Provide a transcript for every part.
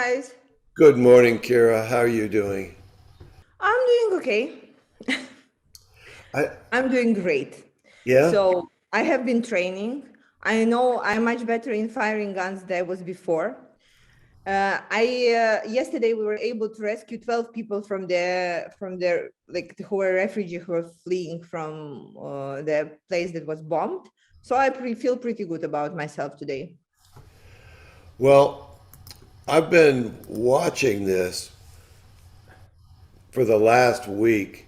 guys. Good morning, Kira. How are you doing? I'm doing okay. I I'm doing great. yeah. So I have been training. I know I'm much better in firing guns than I was before. I Yesterday we were able to rescue 12 people from their like who were refugees who were fleeing from the place that was bombed. So feel pretty good about myself today. Well, I've been watching this for the last week.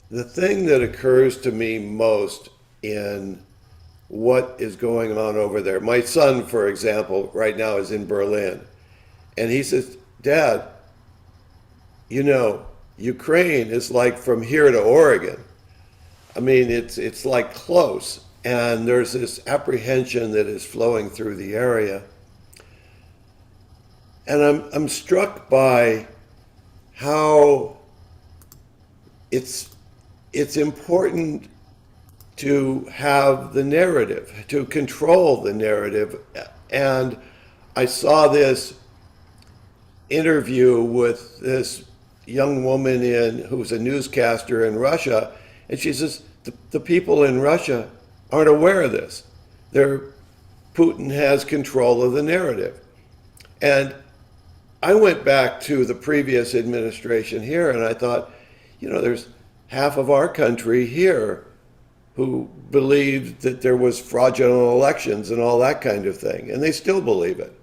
The thing that occurs to me most in what is going on over there. My son, for example, right now is in Berlin, and he says, "Dad, you know, Ukraine is like from here to Oregon. I mean, it's like close, and there's this apprehension that is flowing through the area." And I'm struck by how it's it's important to have the narrative, to control the narrative. And I saw this interview with this young woman who's a newscaster in Russia, and she says the people in Russia aren't aware of this. They're Putin has control of the narrative. And I went back to the previous administration here and I thought, there's half of our country here who believed that there was fraudulent elections and all that kind of thing, and they still believe it.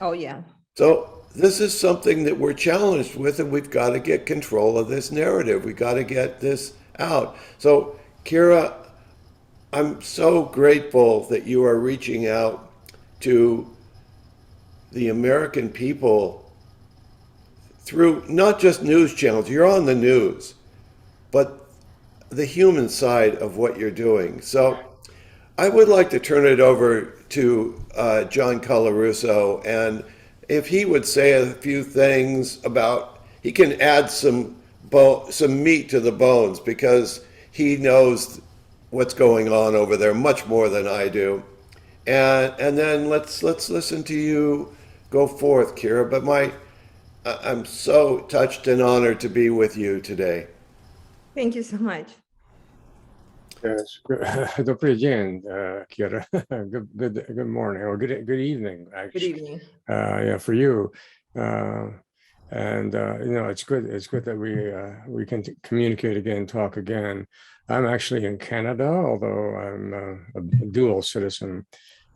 Oh yeah. So this is something that we're challenged with, and we've got to get control of this narrative. We've got to get this out. So, Kira, I'm so grateful that you are reaching out to the American people through not just news channels, you're on the news, but the human side of what you're doing. So I would like to turn it over to John Colarusso, and if he would say a few things about, he can add some meat to the bones because he knows what's going on over there much more than I do. And then let's listen to you go forth, Kira. But I'm so touched and honored to be with you today. Thank you so much. Yes. Добрый день, Kira. Good morning or good evening, actually. Good evening. Yeah, for you. It's good. It's good that we can communicate again, talk again. I'm actually in Canada, although I'm a dual citizen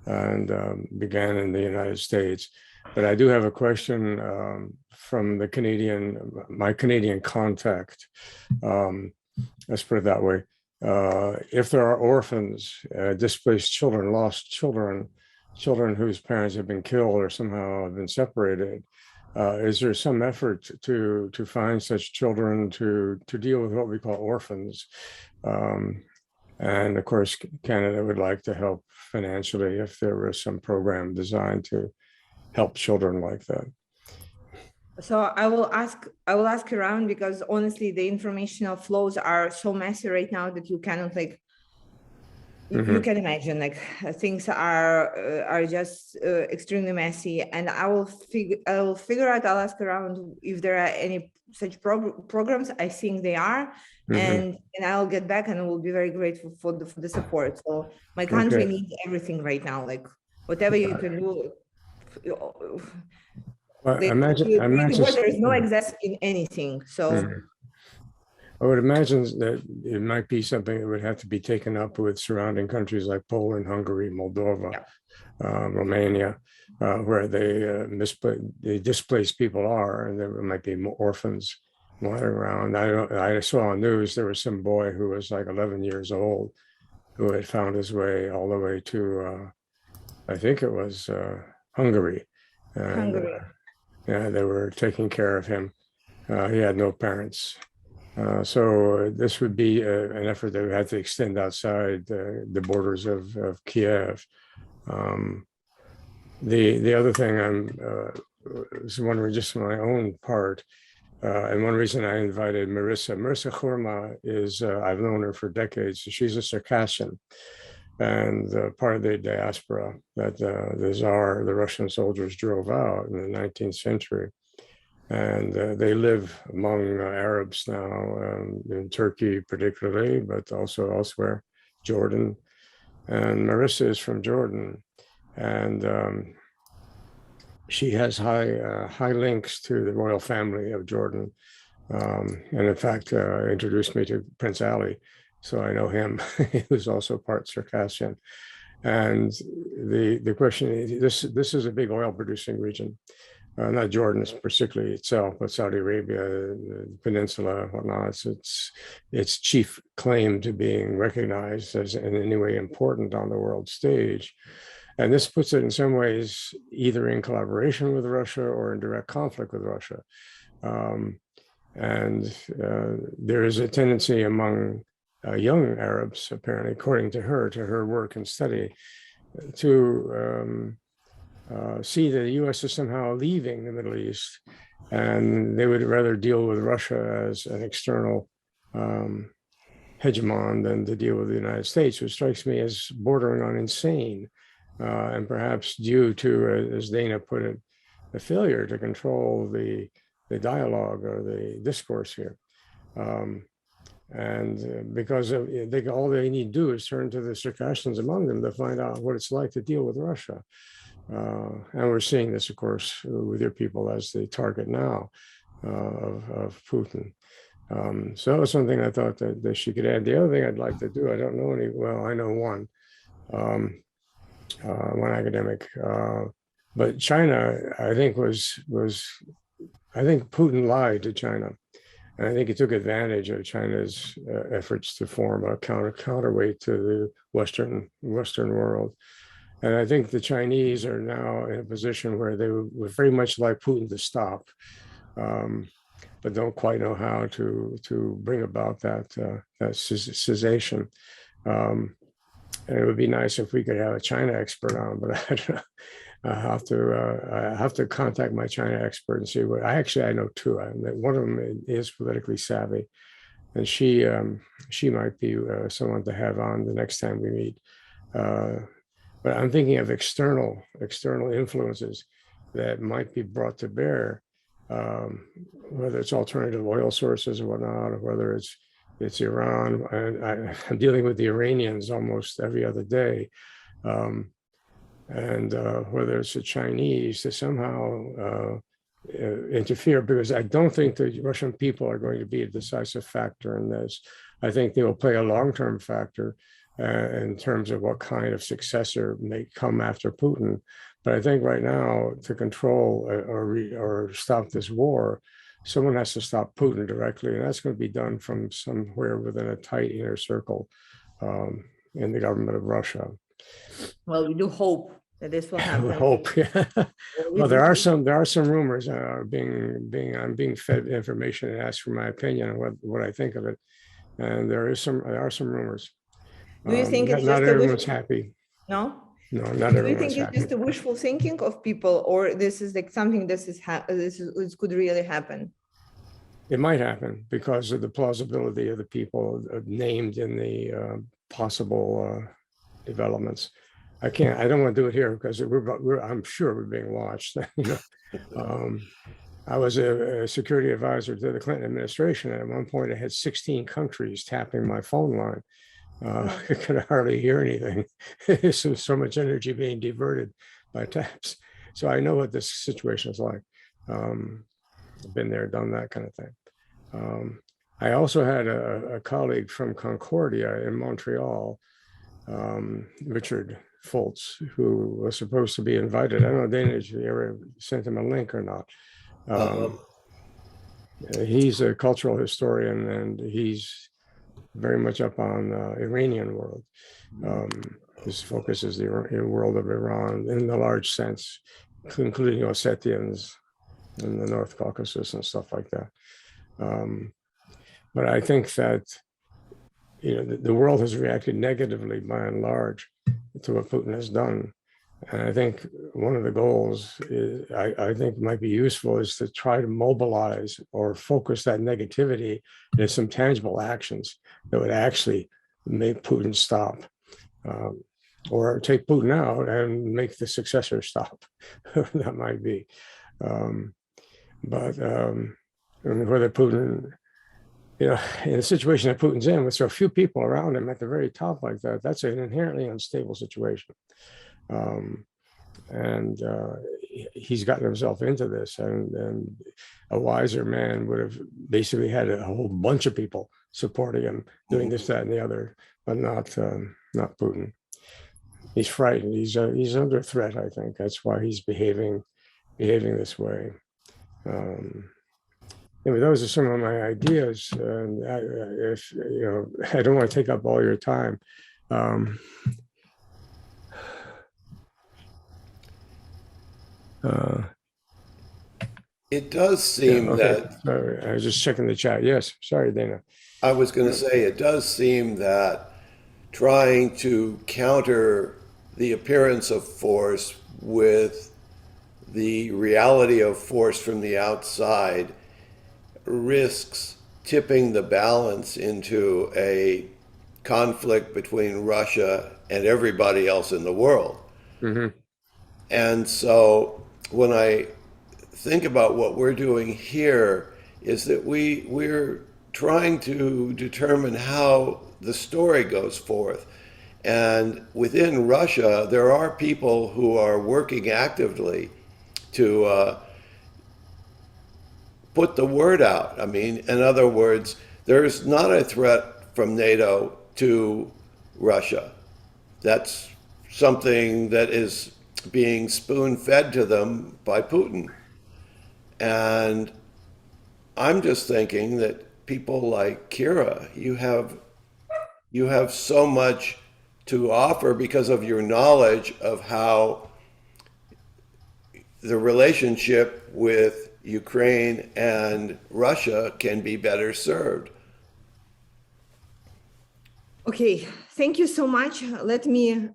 and began in the United States. But I do have a question from my Canadian contact. Let's put it that way. If there are orphans, displaced children, lost children, children whose parents have been killed or somehow have been separated, is there some effort to find such children to deal with what we call orphans? And of course, Canada would like to help financially if there was some program designed to help children like that. So I will ask around because honestly, the informational flows are so messy right now that you cannot you can imagine things are just extremely messy. And I will figure out. I'll ask around if there are any such programs. I think they are, and I'll get back and I will be very grateful for the support. So my country needs everything right now. Whatever you can do. Imagine there is no excess in anything. So I would imagine that it might be something that would have to be taken up with surrounding countries like Poland, Hungary, Moldova, Romania, where the displaced people are, and there might be more orphans wandering around. I saw on news there was some boy who was like 11 years old who had found his way all the way to, I think it was Hungary. Hungary. Yeah, they were taking care of him. He had no parents. So this would be an effort that would have to extend outside the borders of Kiev. The other thing I'm wondering, just from my own part, and one reason I invited Marissa Khurma is I've known her for decades. She's a Circassian. and part of the diaspora that the Tsar, the Russian soldiers drove out in the 19th century. And they live among Arabs now, in Turkey particularly, but also elsewhere, Jordan. And Marissa is from Jordan, and she has high links to the royal family of Jordan, and in fact introduced me to Prince Ali, so I know him. He was also part Circassian. And the question is, this is a big oil producing region. Not Jordan particularly itself, but Saudi Arabia, the peninsula, whatnot. Its chief claim to being recognized as in any way important on the world stage. And this puts it in some ways either in collaboration with Russia or in direct conflict with Russia. And there is a tendency among young Arabs, apparently, according to her work and study, to see that the U.S. is somehow leaving the Middle East, and they would rather deal with Russia as an external hegemon than to deal with the United States, which strikes me as bordering on insane, and perhaps due to, as Dana put it, the failure to control the dialogue or the discourse here. And because all they need to do is turn to the Circassians among them to find out what it's like to deal with Russia. And we're seeing this, of course, with your people as the target now of Putin. So that was something I thought that she could add. The other thing I'd like to do, I don't know any, well, I know one academic, but China, I think I think Putin lied to China. And I think he took advantage of China's efforts to form a counterweight to the Western world. And I think the Chinese are now in a position where they would very much like Putin to stop, but don't quite know how to bring about that cessation. And it would be nice if we could have a China expert on, but I don't know. I have to contact my China expert and see what. I know two. One of them is politically savvy, and she might be someone to have on the next time we meet. But I'm thinking of external influences that might be brought to bear, whether it's alternative oil sources or whatnot, or whether it's Iran. And I'm dealing with the Iranians almost every other day. And whether it's the Chinese to somehow interfere, because I don't think the Russian people are going to be a decisive factor in this. I think they will play a long-term factor in terms of what kind of successor may come after Putin. But I think right now, to control or stop this war, someone has to stop Putin directly, and that's going to be done from somewhere within a tight inner circle in the government of Russia. Well, we do hope that this will happen. We hope, yeah. Well, there are some rumors. I'm being fed information and asked for my opinion on what I think of it, and there are some rumors. Do you think it's not just everyone's happy? No. No, not everyone's happy. Do you think it's just a wishful thinking of people, or this is like something this could really happen? It might happen because of the plausibility of the people named in the possible developments. I don't want to do it here because I'm sure we're being watched. I was a security advisor to the Clinton administration, and at one point I had 16 countries tapping my phone line. I could hardly hear anything. There's so much energy being diverted by taps. So I know what this situation is like. I've been there, done that kind of thing. I also had a colleague from Concordia in Montreal, Richard Foltz, who was supposed to be invited. I don't know, Dana, if you ever sent him a link or not. He's a cultural historian, and he's very much up on Iranian world. His focus is the world of Iran in the large sense, including Ossetians in the North Caucasus and stuff like that. But I think that the world has reacted negatively by and large to what Putin has done. And I think one of the goals is, I think might be useful, is to try to mobilize or focus that negativity into some tangible actions that would actually make Putin stop. or take Putin out and make the successor stop. That might be. But whether Putin, in the situation that Putin's in, with so few people around him at the very top like that, that's an inherently unstable situation. And he's gotten himself into this, and a wiser man would have basically had a whole bunch of people supporting him, doing this, that, and the other, but not Putin. He's frightened. He's under threat. I think that's why he's behaving this way. Anyway, those are some of my ideas. And if I don't want to take up all your time. It does seem that, sorry, I was just checking the chat. Yes, sorry, Dana. I was going to say, it does seem that trying to counter the appearance of force with the reality of force from the outside risks tipping the balance into a conflict between Russia and everybody else in the world. Mm-hmm. And so when I think about what we're doing here, is that we're trying to determine how the story goes forth. And within Russia, there are people who are working actively to put the word out. I mean, in other words, there's not a threat from NATO to Russia. That's something that is being spoon-fed to them by Putin. And I'm just thinking that people like Kira, you have so much to offer because of your knowledge of how the relationship with Ukraine and Russia can be better served. Okay, thank you so much. Let me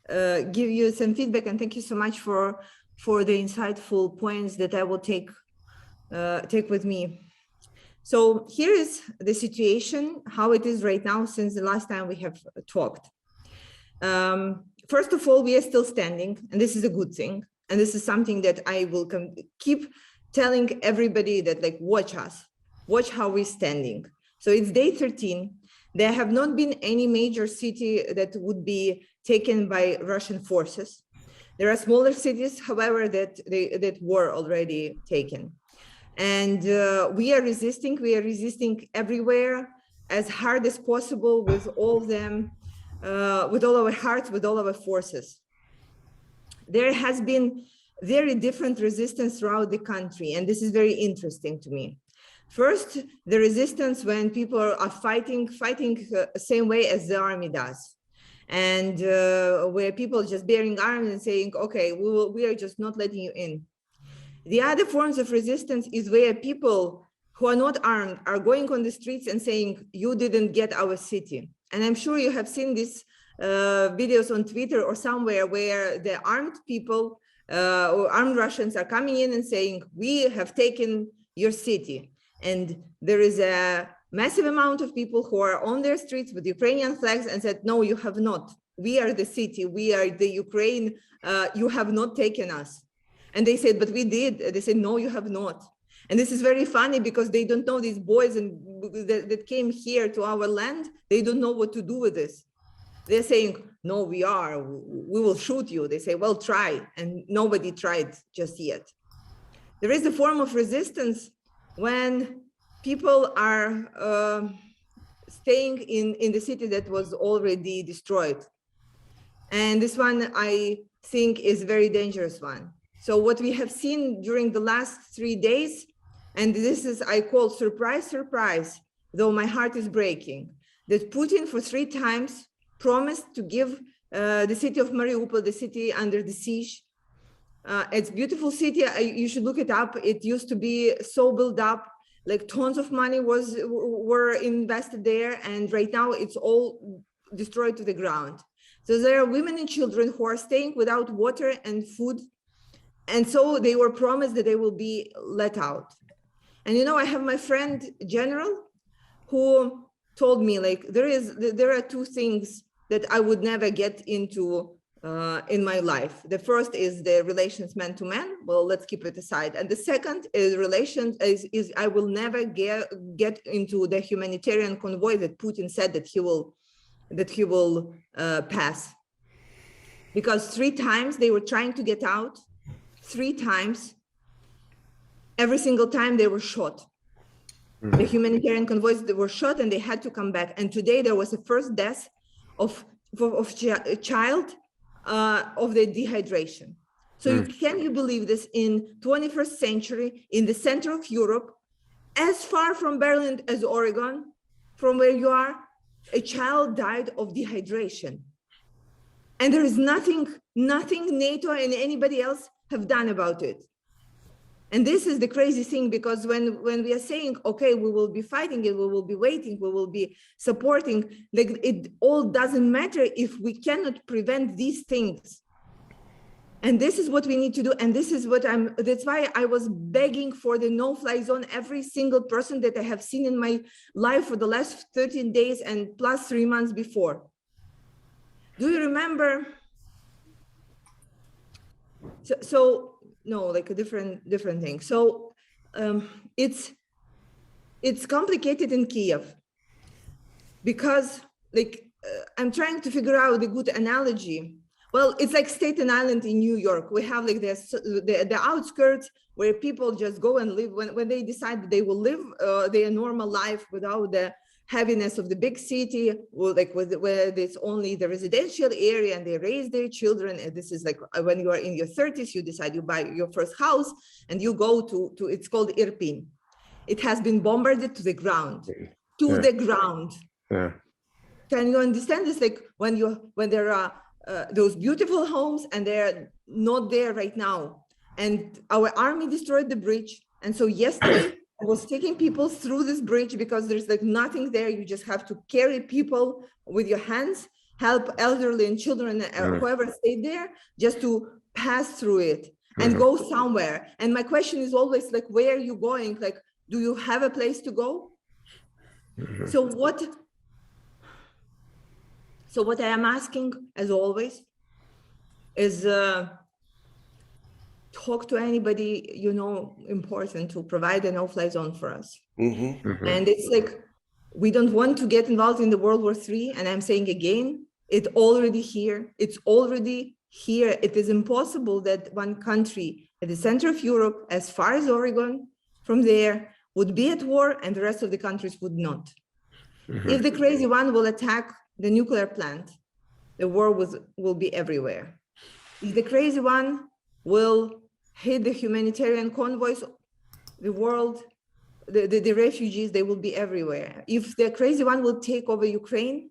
give you some feedback, and thank you so much for the insightful points that I will take with me. So here is the situation, how it is right now since the last time we have talked. First of all, we are still standing, and this is a good thing. And this is something that I will keep telling everybody that, like, watch us, watch how we're standing. So it's day 13. There have not been any major city that would be taken by Russian forces. There are smaller cities, however, that were already taken. And we are resisting everywhere as hard as possible with all of them, with all our hearts, with all our forces. There has been very different resistance throughout the country, and this is very interesting to me. First, the resistance when people are fighting the same way as the army does, and where people just bearing arms and saying, okay, we are just not letting you in. The other forms of resistance is where people who are not armed are going on the streets and saying, you didn't get our city. And I'm sure you have seen these videos on Twitter or somewhere where the armed people or armed Russians are coming in and saying, we have taken your city. And there is a massive amount of people who are on their streets with Ukrainian flags and said, no, you have not. We are the city. We are the Ukraine. You have not taken us. And they said, but we did. They said, no, you have not. And this is very funny because they don't know, these boys that came here to our land, they don't know what to do with this. They're saying, no, we will shoot you. They say, well, try. And nobody tried just yet. There is a form of resistance when people are staying in the city that was already destroyed. And this one, I think, is a very dangerous one. So what we have seen during the last 3 days, and this is, I call surprise, surprise, though my heart is breaking, that Putin for 3 times promised to give the city of Mariupol, the city under the siege. It's a beautiful city. You should look it up. It used to be so built up, like tons of money were invested there, and right now it's all destroyed to the ground. So there are women and children who are staying without water and food, and so they were promised that they will be let out. And I have my friend General who told me, like, there are 2 things that I would never get into in my life. The first is the relations man to man. Well, let's keep it aside. And the second is relations is I will never get into the humanitarian convoy that Putin said that he will pass. Because 3 times they were trying to get out, 3 times, every single time they were shot. The humanitarian convoys, they were shot and they had to come back. And today there was the first death of a child of the dehydration. So can you believe this? In 21st century, in the center of Europe, as far from Berlin as Oregon, from where you are, a child died of dehydration. And there is nothing NATO and anybody else have done about it. And this is the crazy thing, because when we are saying, okay, we will be fighting it, we will be waiting, we will be supporting, like it all doesn't matter if we cannot prevent these things. And this is what we need to do. And this is what that's why I was begging for the no-fly zone. Every single person that I have seen in my life for the last 13 days and plus 3 months before. Do you remember? So no, like a different thing. So it's complicated in Kiev because I'm trying to figure out a good analogy. Well, it's like Staten Island in New York. We have like the outskirts where people just go and live when they decide that they will live their normal life without the heaviness of the big city, or like where there's only the residential area and they raise their children. And this is like when you are in your 30s, you decide you buy your first house and you go to it's called Irpin. It has been bombarded to the ground, the ground. Yeah. Can you understand this? Like when there are those beautiful homes and they're not there right now. And our army destroyed the bridge. And so yesterday, I was taking people through this bridge because there's like nothing there. You just have to carry people with your hands, help elderly and children, whoever stayed there, just to pass through it and go somewhere. And my question is always like, where are you going? Like, do you have a place to go? So what I am asking, as always, is talk to anybody important to provide a no-fly zone for us. And it's like, we don't want to get involved in the World War III. And I'm saying again, it's already here. It's already here. It is impossible that one country at the center of Europe, as far as Oregon, from there, would be at war and the rest of the countries would not. If the crazy one will attack the nuclear plant, the war will be everywhere. If the crazy one will hit the humanitarian convoys, the world, the refugees, they will be everywhere. If the crazy one will take over Ukraine,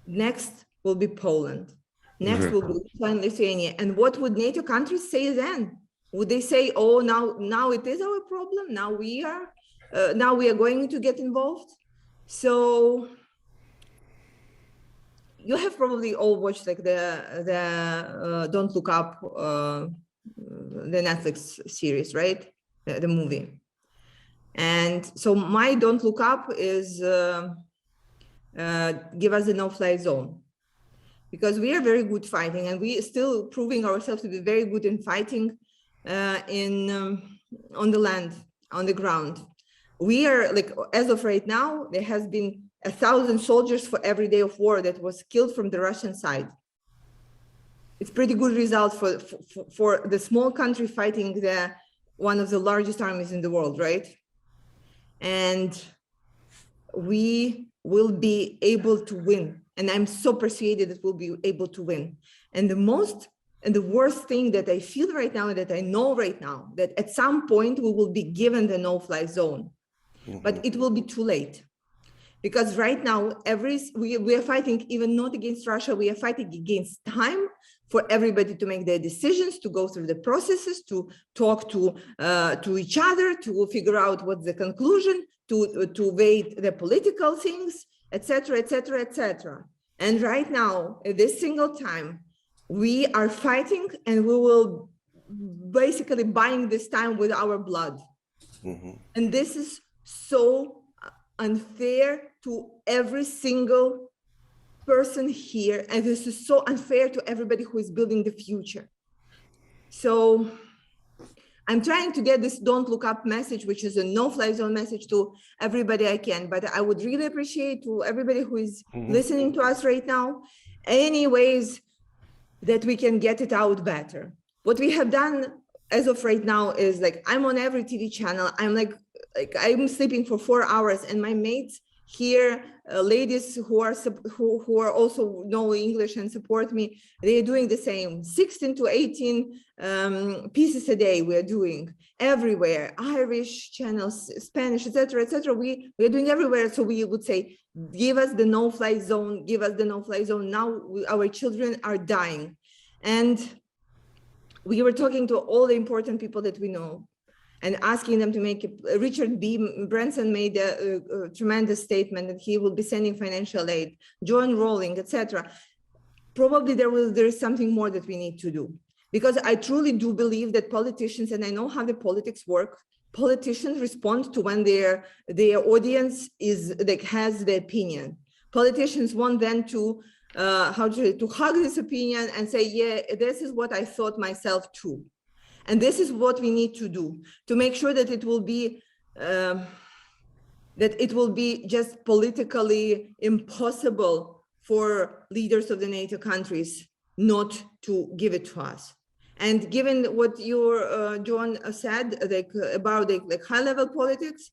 next will be Poland. Next will be Lithuania. And what would NATO countries say then? Would they say, oh, now it is our problem. Now we are going to get involved. So you have probably all watched like the Don't Look Up, the Netflix series, right? The movie. And so my Don't Look Up is give us a no-fly zone, because we are very good fighting and we still proving ourselves to be very good in fighting on the land, on the ground. We are like, as of right now, there has been 1,000 soldiers for every day of war that was killed from the Russian side. It's pretty good result for the small country fighting one of the largest armies in the world, right? And we will be able to win. And I'm so persuaded that we'll be able to win. And the worst thing that I feel right now, and that I know right now, that at some point we will be given the no-fly zone, but it will be too late. Because right now, we are fighting even not against Russia, we are fighting against time for everybody to make their decisions, to go through the processes, to talk to each other, to figure out what's the conclusion, to weigh the political things, etc., etc., etc. And right now, at this single time, we are fighting and we will basically buying this time with our blood. And this is so unfair to every single person here, and this is so unfair to everybody who is building the future. So I'm trying to get this don't look up message, which is a no-fly zone message, to everybody I can, but I would really appreciate to everybody who is listening to us right now, any ways that we can get it out better. What we have done as of right now is like, I'm on every TV channel. I'm like I'm sleeping for 4 hours, and my mates here, ladies who are also know English and support me, they are doing the same. 16 to 18 pieces a day we are doing everywhere. Irish channels, Spanish, etc., etc. We are doing everywhere. So we would say, give us the no-fly zone. Give us the no-fly zone. Now our children are dying, and we were talking to all the important people that we know, and asking them to make it. Richard B. Branson made a tremendous statement that he will be sending financial aid, John Rowling, etc. Probably there is something more that we need to do, because I truly do believe that politicians, and I know how the politics work, politicians respond to when their audience is like has the opinion. Politicians want them to hug this opinion and say, yeah, this is what I thought myself too. And this is what we need to do to make sure that it will be just politically impossible for leaders of the NATO countries not to give it to us. And given what your John said, like about like high-level politics,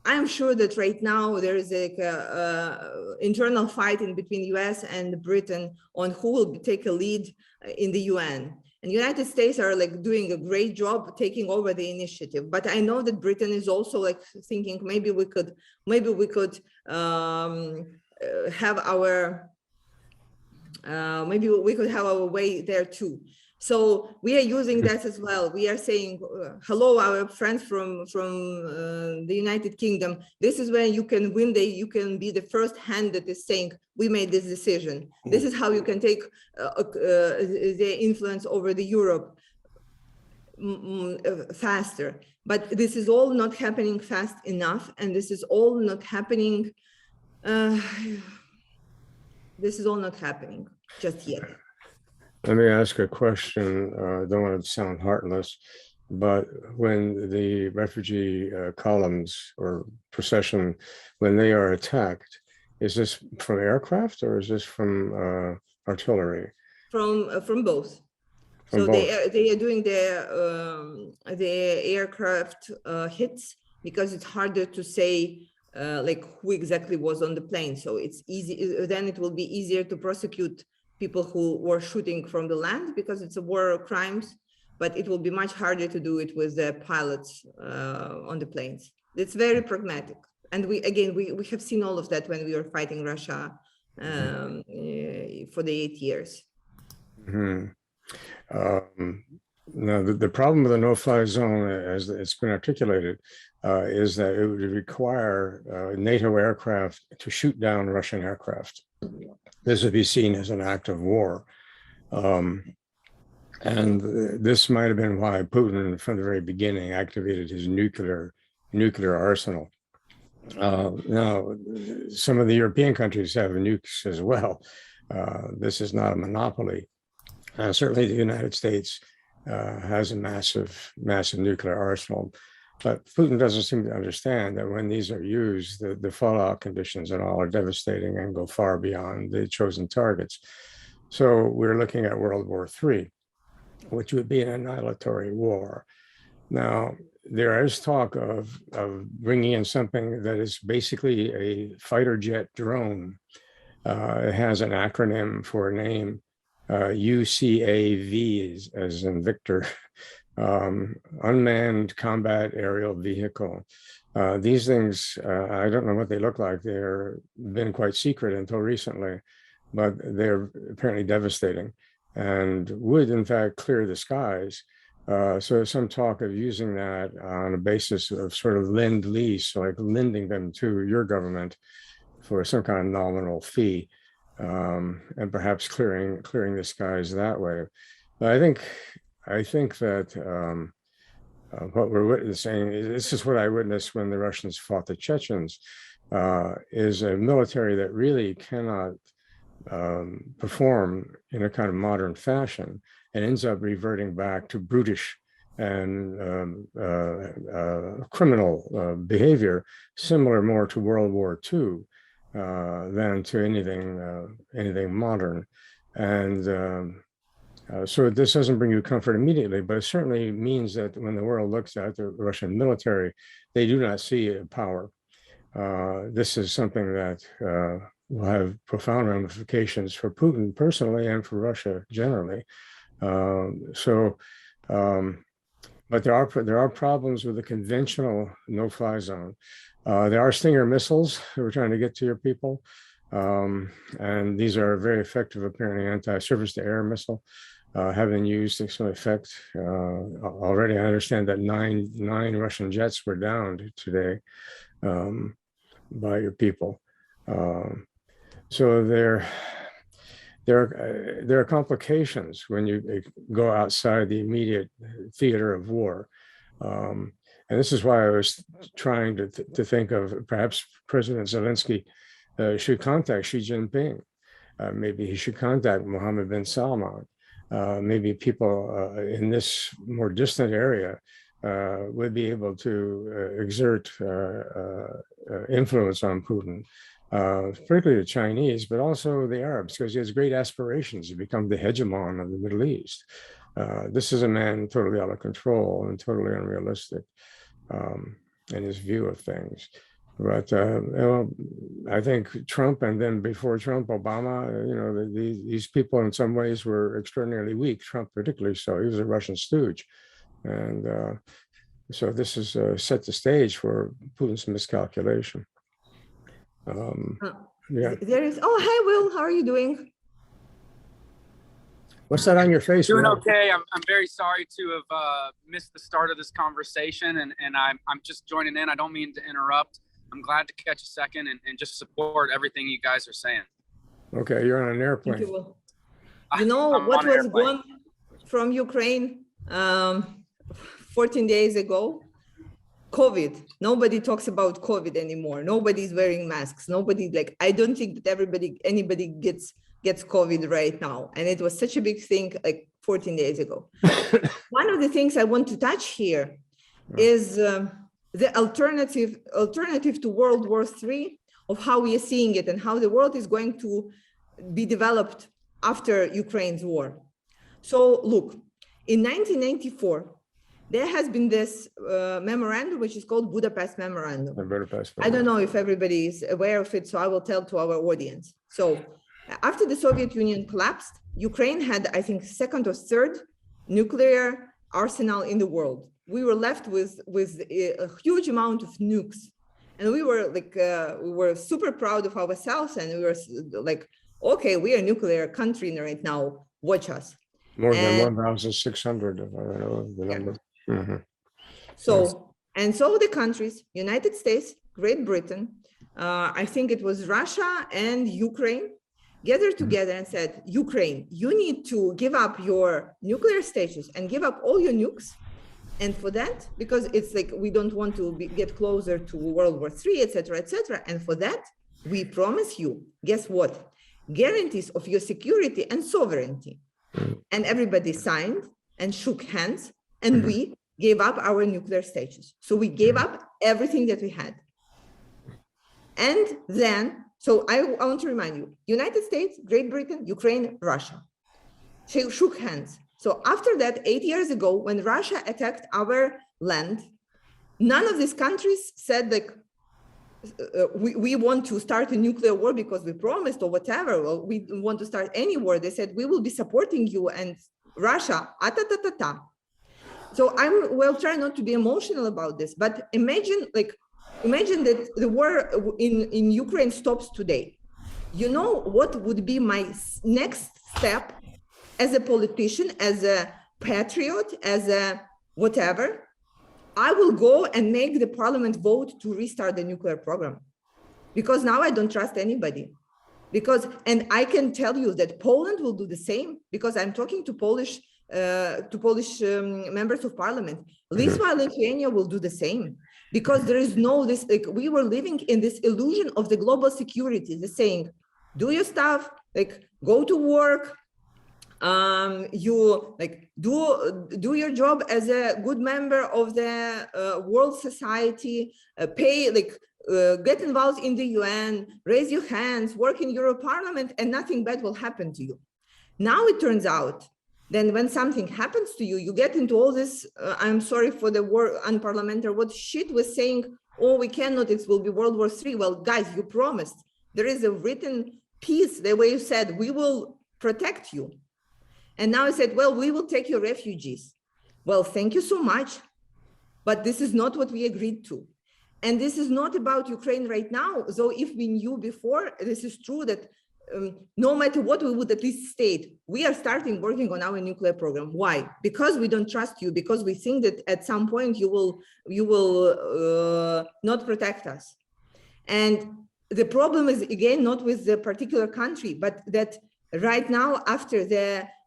I'm sure that right now there is like a internal fight in between US and Britain on who will take a lead in the UN. And United States are like doing a great job taking over the initiative. But I know that Britain is also like thinking maybe we could have our way there too. So we are using that as well. We are saying, hello, our friends from the United Kingdom. This is where you can win. You can be the first hand that is saying, we made this decision. This is how you can take the influence over the Europe faster. But this is all not happening fast enough. And this is all not happening. This is all not happening just yet. Let me ask a question. I don't want to sound heartless, but when the refugee columns or procession, when they are attacked, is this from aircraft or is this from artillery? From both. So they are doing the aircraft hits, because it's harder to say like who exactly was on the plane. So it's easy. Then it will be easier to prosecute people who were shooting from the land, because it's a war of crimes, but it will be much harder to do it with the pilots on the planes. It's very pragmatic. And we have seen all of that when we were fighting Russia for the 8 years. Mm-hmm. Now, the problem with the no-fly zone, as it's been articulated, is that it would require NATO aircraft to shoot down Russian aircraft. This would be seen as an act of war. And this might have been why Putin, from the very beginning, activated his nuclear arsenal. Now, some of the European countries have nukes as well. This is not a monopoly. Certainly the United States has a massive nuclear arsenal. But Putin doesn't seem to understand that when these are used, the fallout conditions and all are devastating and go far beyond the chosen targets. So we're looking at World War III, which would be an annihilatory war. Now, there is talk of bringing in something that is basically a fighter jet drone. It has an acronym for a name, UCAV, as in Victor. Unmanned combat aerial vehicle. These things, I don't know what they look like. They've been quite secret until recently, but they're apparently devastating and would in fact clear the skies. So some talk of using that on a basis of sort of lend-lease, like lending them to your government for some kind of nominal fee, and perhaps clearing the skies that way. But I think that what we're witnessing, this is what I witnessed when the Russians fought the Chechens, is a military that really cannot perform in a kind of modern fashion and ends up reverting back to brutish and criminal behavior, similar more to World War II than to anything modern. And so this doesn't bring you comfort immediately, but it certainly means that when the world looks at the Russian military, they do not see a power. This is something that will have profound ramifications for Putin personally and for Russia generally. But there are problems with the conventional no-fly zone. There are Stinger missiles that we're trying to get to your people. And these are very effective, apparently, anti-surface-to-air missile, have been used to some effect. Already, I understand that nine Russian jets were downed today by your people. So there are complications when you go outside the immediate theater of war. And this is why I was trying to think of perhaps President Zelensky should contact Xi Jinping. Maybe he should contact Mohammed bin Salman. Maybe people in this more distant area would be able to exert influence on Putin, particularly the Chinese, but also the Arabs, because he has great aspirations to become the hegemon of the Middle East. This is a man totally out of control and totally unrealistic in his view of things. But I think Trump, and then before Trump, Obama, these people in some ways were extraordinarily weak. Trump particularly so. He was a Russian stooge. And so this is set the stage for Putin's miscalculation. Yeah. There is, oh, hi, Will. How are you doing? What's that on your face? Doing Will? okay. I'm very sorry to have missed the start of this conversation, and I'm just joining in. I don't mean to interrupt. I'm glad to catch a second and just support everything you guys are saying. Okay, you're on an airplane. Thank you, Will. You know what was gone from Ukraine 14 days ago? COVID. Nobody talks about COVID anymore. Nobody's wearing masks. Nobody, I don't think that anybody gets COVID right now. And it was such a big thing 14 days ago. One of the things I want to touch here is the alternative to World War III, of how we are seeing it and how the world is going to be developed after Ukraine's war. So look, in 1994, there has been this memorandum, which is called Budapest Memorandum. I don't know if everybody is aware of it, so I will tell to our audience. So after the Soviet Union collapsed, Ukraine had, I think, second or third nuclear arsenal in the world. We were left with a huge amount of nukes, and we were we were super proud of ourselves, and we were like, okay, we are a nuclear country right now. Watch us. More than 1,600, if I know the number. Yeah. Mm-hmm. So the countries, United States, Great Britain, I think it was Russia and Ukraine, gathered together and said, Ukraine, you need to give up your nuclear status and give up all your nukes. And for that, because it's we don't want to get closer to World War III, etc., etc. And for that, we promise you, guess what? Guarantees of your security and sovereignty. And everybody signed and shook hands, and we gave up our nuclear status. So we gave up everything that we had. And then, so I want to remind you, United States, Great Britain, Ukraine, Russia. They shook hands. So after that, 8 years ago, when Russia attacked our land, none of these countries said we want to start a nuclear war because we promised or whatever, or we want to start any war. They said, we will be supporting you, and Russia, So we'll try not to be emotional about this, but imagine that the war in Ukraine stops today. You know what would be my next step as a politician, as a patriot, as a whatever? I will go and make the parliament vote to restart the nuclear program, because now I don't trust anybody. And I can tell you that Poland will do the same, because I'm talking to Polish members of parliament. Lithuania and Lithuania will do the same, because there is we were living in this illusion of the global security, the saying, do your stuff, like go to work, you like do your job as a good member of the world society, pay like get involved in the UN, raise your hands, work in Euro Parliament, and nothing bad will happen to you. Now it turns out then when something happens to you, you get into all this, I'm sorry for the word unparliamentary, what shit was saying, oh, we cannot, it will be World War III. Well, guys, you promised. There is a written piece, the way you said, we will protect you. And now I said, well, we will take your refugees. Well, thank you so much. But this is not what we agreed to. And this is not about Ukraine right now. So if we knew before, this is true that no matter what, we would at least state, we are starting working on our nuclear program. Why? Because we don't trust you, because we think that at some point you will not protect us. And the problem is, again, not with the particular country, but that right now, after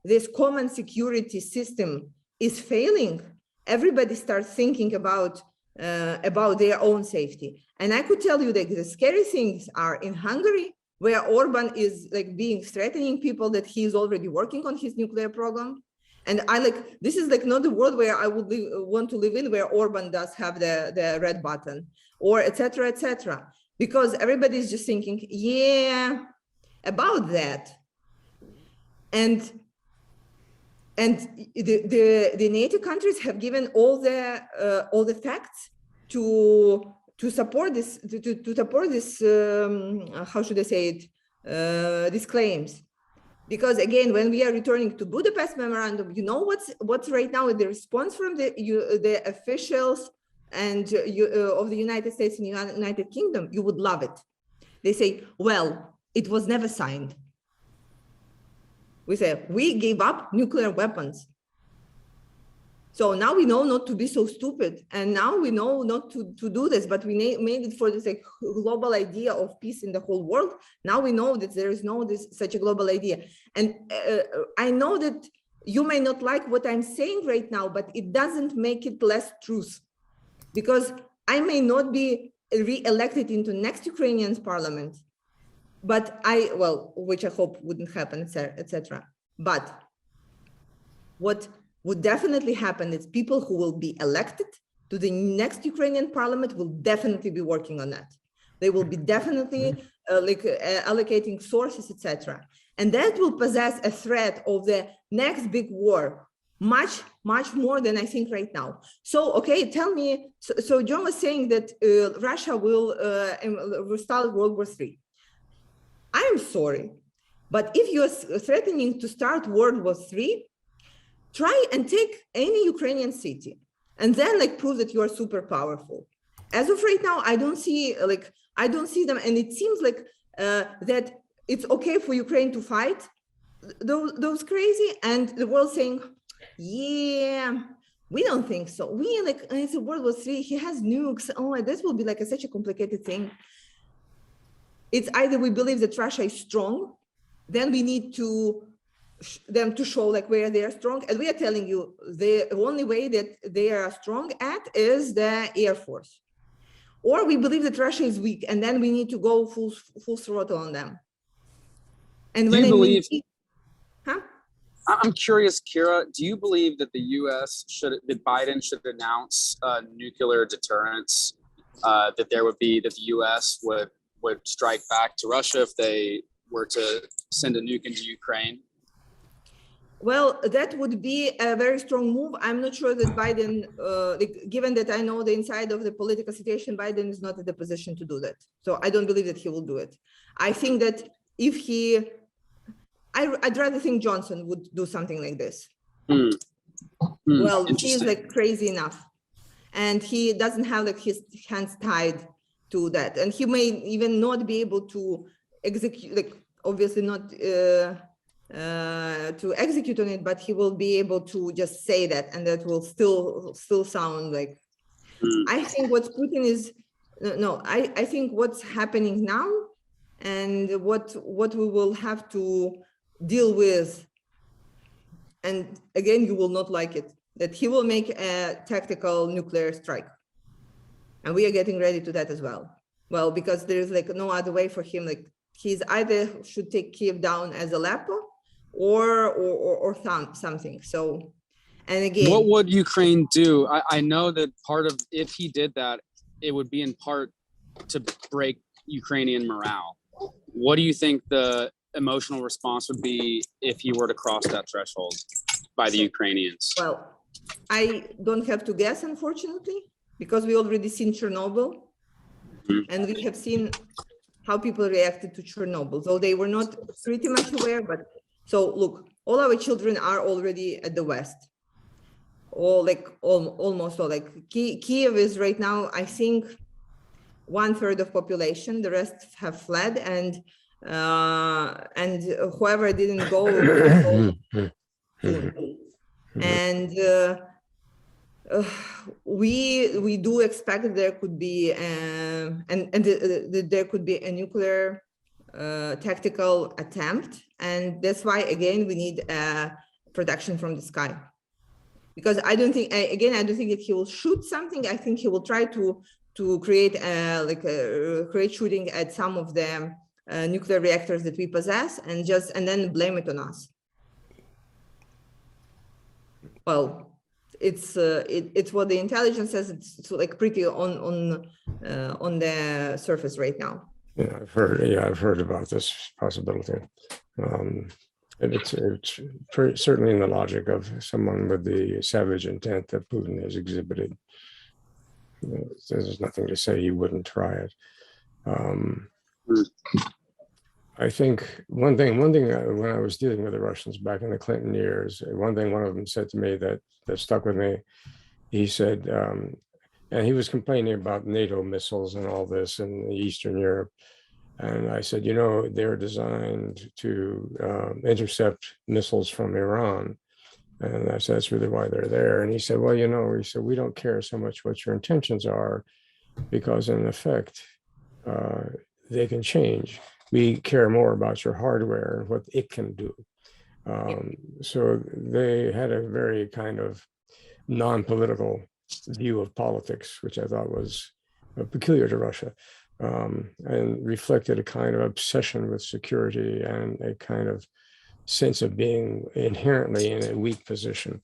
this common security system is failing, everybody starts thinking about their own safety. And I could tell you that the scary things are in Hungary, where Orban is like threatening people that he is already working on his nuclear program. And this is like not the world where I would want to live in, where Orban does have the red button, or et cetera, because everybody is just thinking, yeah, about that. And the NATO countries have given all the facts to support this, to support this, how should I say it, these claims. Because again, when we are returning to Budapest Memorandum, you know what's right now the response from the officials and of the United States and United Kingdom? You would love it. They say, well, it was never signed. We say, we gave up nuclear weapons. So now we know not to be so stupid. And now we know not to do this, but we made it for this like global idea of peace in the whole world. Now we know that there is such a global idea. And I know that you may not like what I'm saying right now, but it doesn't make it less truth. Because I may not be re-elected into next Ukrainian parliament, but which I hope wouldn't happen, etc. But what would definitely happen is people who will be elected to the next Ukrainian parliament will definitely be working on that. They will be definitely allocating sources, etc. And that will possess a threat of the next big war, much more than I think right now. So, okay, tell me, so John was saying that Russia will start World War III. I'm sorry, but if you're threatening to start World War III, try and take any Ukrainian city and then prove that you are super powerful. As of right now, I don't see them, and it seems like that it's okay for Ukraine to fight those crazy, and the world saying, yeah, we don't think so. It's a World War III. He has nukes. Oh, this will be such a complicated thing. It's either we believe that Russia is strong, then we need them to show where they are strong, and we are telling you the only way that they are strong at is the Air Force. Or we believe that Russia is weak, and then we need to go full throttle on them. And when I'm curious, Kira, do you believe that that Biden should announce nuclear deterrence, that the U.S. would strike back to Russia if they were to send a nuke into Ukraine? Well, that would be a very strong move. I'm not sure that Biden, given that I know the inside of the political situation, Biden is not in the position to do that. So I don't believe that he will do it. I think that if I'd rather think Johnson would do something like this. Well, he's crazy enough, and he doesn't have his hands tied to that, and he may even not be able to execute, obviously not to execute on it, but he will be able to just say that, and that will still sound like. I think what Putin is I think what's happening now, and what we will have to deal with, and again, you will not like it, that he will make a tactical nuclear strike. And we are getting ready to that as well. Well, because there is no other way for him. he's either should take Kiev down as Aleppo or something. So, and again, what would Ukraine do? I know that part of, if he did that, it would be in part to break Ukrainian morale. What do you think the emotional response would be if he were to cross that threshold by the Ukrainians? well, I don't have to guess, unfortunately, because we already seen Chernobyl, and we have seen how people reacted to Chernobyl, though they were not pretty much aware. But so look, all our children are already at the West. Almost all. Like Kiev is right now, I think, 1/3 of population. The rest have fled, and whoever didn't go soon. And we do expect that there could be there could be a nuclear tactical attempt, and that's why again we need protection from the sky. Because I don't think that he will shoot something. I think he will try to create create shooting at some of the nuclear reactors that we possess, and then blame it on us. Well, it's what the intelligence says. It's like pretty on the surface right now. Yeah, I've heard about this possibility. It's certainly in the logic of someone with the savage intent that Putin has exhibited. There's nothing to say he wouldn't try it. I think one thing when I was dealing with the Russians back in the Clinton years, one of them said to me that stuck with me. He said, and he was complaining about NATO missiles and all this in Eastern Europe. And I said, they're designed to intercept missiles from Iran. And I said, that's really why they're there. And he said, well, we don't care so much what your intentions are, because in effect, they can change. We care more about your hardware and what it can do. So they had a very kind of non-political view of politics, which I thought was peculiar to Russia, and reflected a kind of obsession with security and a kind of sense of being inherently in a weak position,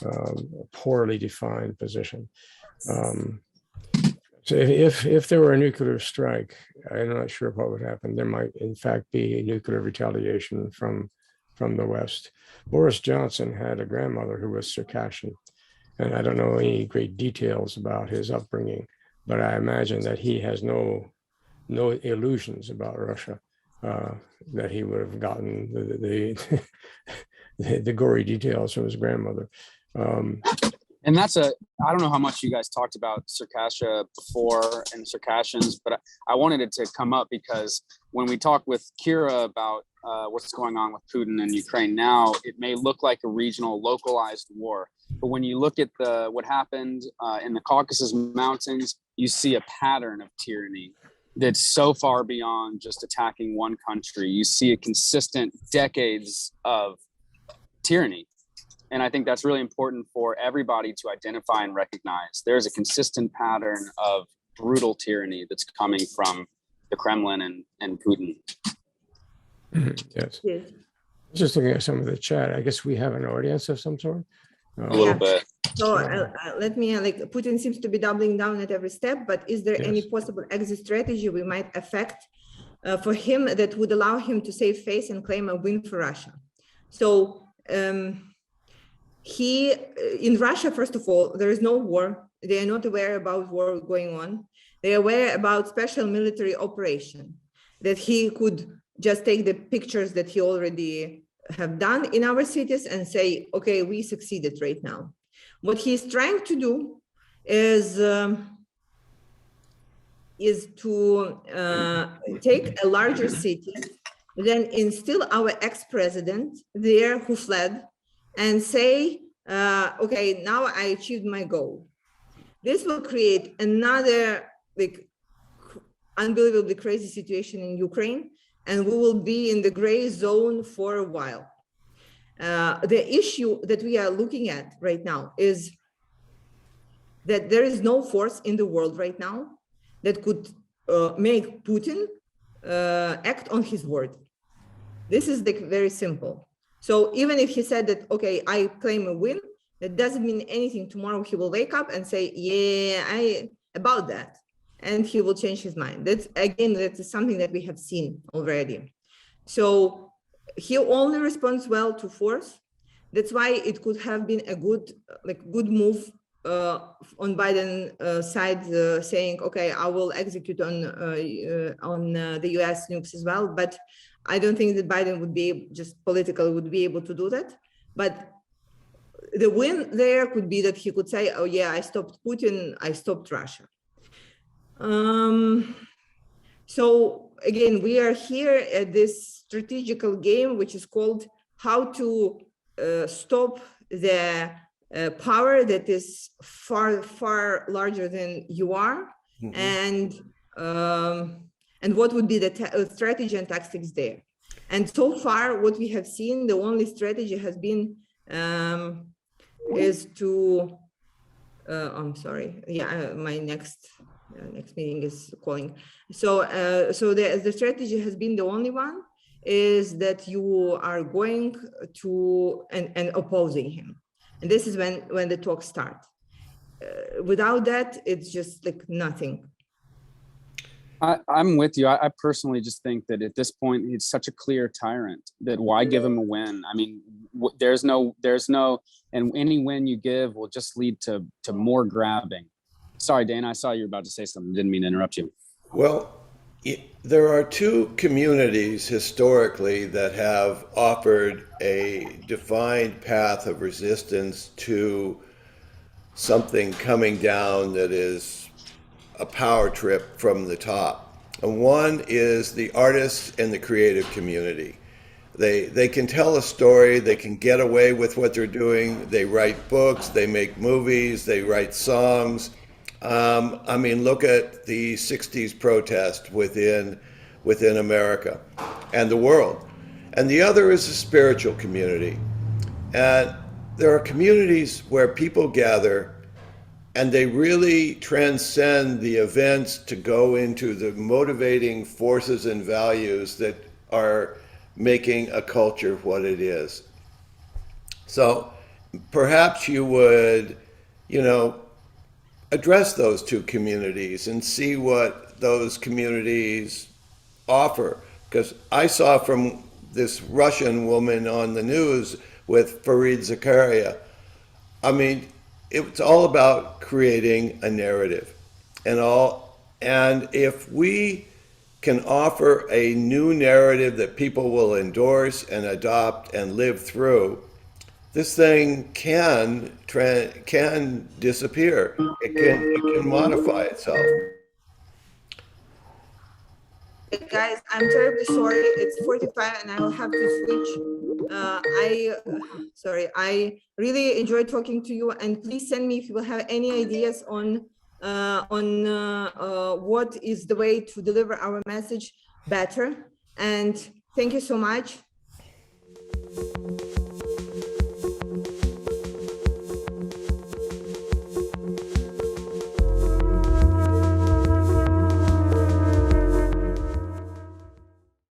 a poorly defined position. So if there were a nuclear strike, I'm not sure what would happen. There might, in fact, be a nuclear retaliation from the West. Boris Johnson had a grandmother who was Circassian, and I don't know any great details about his upbringing, but I imagine that he has no illusions about Russia, that he would have gotten the gory details from his grandmother. And I don't know how much you guys talked about Circassia before and Circassians, but I wanted it to come up because when we talk with Kira about what's going on with Putin and Ukraine now, it may look like a regional localized war. But when you look at what happened in the Caucasus Mountains, you see a pattern of tyranny that's so far beyond just attacking one country. You see a consistent decades of tyranny. And I think that's really important for everybody to identify and recognize. There's a consistent pattern of brutal tyranny that's coming from the Kremlin and Putin. Yes. Just looking at some of the chat, I guess we have an audience of some sort. A little bit. So let me, Putin seems to be doubling down at every step, but is there any possible exit strategy we might affect for him that would allow him to save face and claim a win for Russia? So in Russia, first of all, there is no war. They are not aware about war going on. They are aware about special military operation, that he could just take the pictures that he already have done in our cities and say, okay, we succeeded right now. What he's trying to do is to take a larger city, then instill our ex-president there who fled, and say, okay, now I achieved my goal. This will create another unbelievably crazy situation in Ukraine, and we will be in the gray zone for a while. The issue that we are looking at right now is that there is no force in the world right now that could make Putin act on his word. This is very simple. So even if he said that, okay, I claim a win, that doesn't mean anything. Tomorrow he will wake up and say, yeah, about that. And he will change his mind. That is something that we have seen already. So he only responds well to force. That's why it could have been a good move on Biden side, saying, okay, I will execute on the US nukes as well. But I don't think that Biden would be just politically would be able to do that. But the win there could be that he could say, oh yeah, I stopped Putin, I stopped Russia. So again, we are here at this strategical game, which is called how to stop the power that is far larger than you are, and what would be the strategy and tactics there. And so far, what we have seen, the only strategy has been is to. I'm sorry. Yeah, my next meeting is calling. So the strategy has been the only one is that you are going to and opposing him, and this is when the talks start. Without that, it's just like nothing. I'm with you. I personally just think that at this point, he's such a clear tyrant that why give him a win? I mean, there's no, and any win you give will just lead to more grabbing. Sorry, Dana, I saw you were about to say something. Didn't mean to interrupt you. Well, there are two communities historically that have offered a defined path of resistance to something coming down that is a power trip from the top. And one is the artists and the creative community. They can tell a story, they can get away with what they're doing, they write books, they make movies, they write songs. I mean, look at the 60s protest within America and the world. And the other is the spiritual community. And there are communities where people gather and they really transcend the events to go into the motivating forces and values that are making a culture what it is. So perhaps you would, address those two communities and see what those communities offer. Because I saw from this Russian woman on the news with Fareed Zakaria, I mean, it's all about creating a narrative. And if we can offer a new narrative that people will endorse and adopt and live through, this thing can disappear. It can modify itself. Guys, I'm terribly sorry. It's 45 and I will have to switch. I really enjoyed talking to you, and please send me if you will have any ideas on what is the way to deliver our message better. And thank you so much.